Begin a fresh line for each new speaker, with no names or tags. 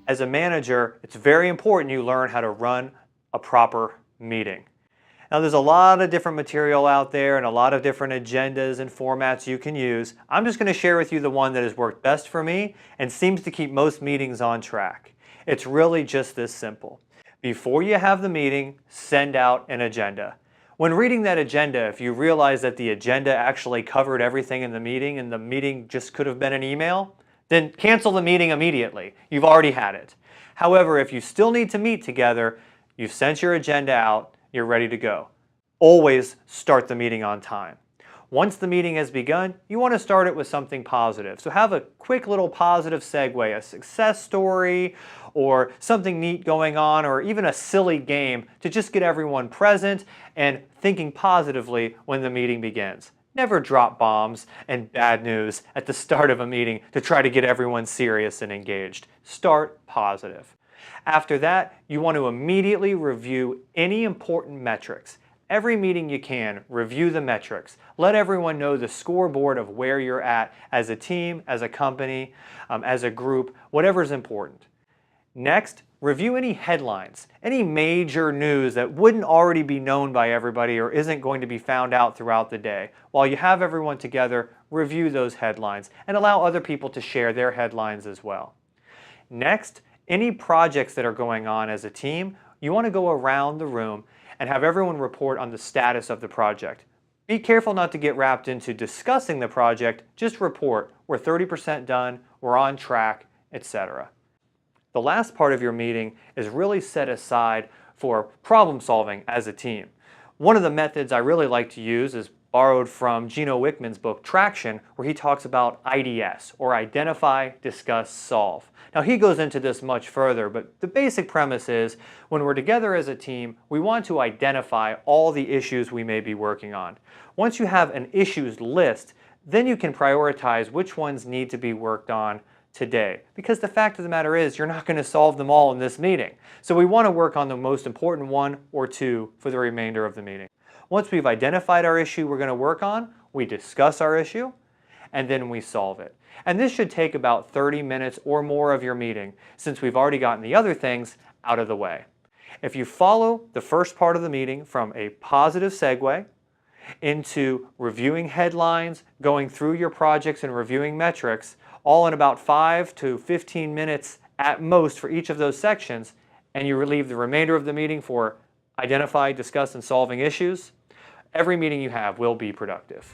As a manager, it's very important you learn how to run a proper meeting. Now there's a lot of different material out there and a lot of different agendas and formats you can use. I'm just going to share with you the one that has worked best for me and seems to keep most meetings on track. It's really just this simple. Before you have the meeting, send out an agenda. When reading that agenda, if you realize that the agenda actually covered everything in the meeting and the meeting just could have been an email, then cancel the meeting immediately. You've already had it. However, if you still need to meet together, you've sent your agenda out, you're ready to go. Always start the meeting on time. Once the meeting has begun, you want to start it with something positive. So have a quick little positive segue, a success story, or something neat going on, or even a silly game to just get everyone present and thinking positively when the meeting begins. Never drop bombs and bad news at the start of a meeting to try to get everyone serious and engaged. Start positive. After that, you want to immediately review any important metrics. Every meeting you can, review the metrics. Let everyone know the scoreboard of where you're at as a team, as a company, as a group, whatever's important. Next, review any headlines, any major news that wouldn't already be known by everybody or isn't going to be found out throughout the day. While you have everyone together, review those headlines and allow other people to share their headlines as well. Next, any projects that are going on as a team, you want to go around the room and have everyone report on the status of the project. Be careful not to get wrapped into discussing the project, just report, we're 30% done, we're on track, etc. The last part of your meeting is really set aside for problem solving as a team. One of the methods I really like to use is borrowed from Gino Wickman's book Traction, where he talks about IDS, or Identify, Discuss, Solve. Now he goes into this much further, but the basic premise is when we're together as a team, we want to identify all the issues we may be working on. Once you have an issues list, then you can prioritize which ones need to be worked on today. Because the fact of the matter is, you're not going to solve them all in this meeting. So we want to work on the most important one or two for the remainder of the meeting. Once we've identified our issue we're going to work on, we discuss our issue, and then we solve it. And this should take about 30 minutes or more of your meeting, since we've already gotten the other things out of the way. If you follow the first part of the meeting from a positive segue into reviewing headlines, going through your projects and reviewing metrics, all in about 5 to 15 minutes at most for each of those sections, and you leave the remainder of the meeting for identify, discuss, and solving issues, every meeting you have will be productive.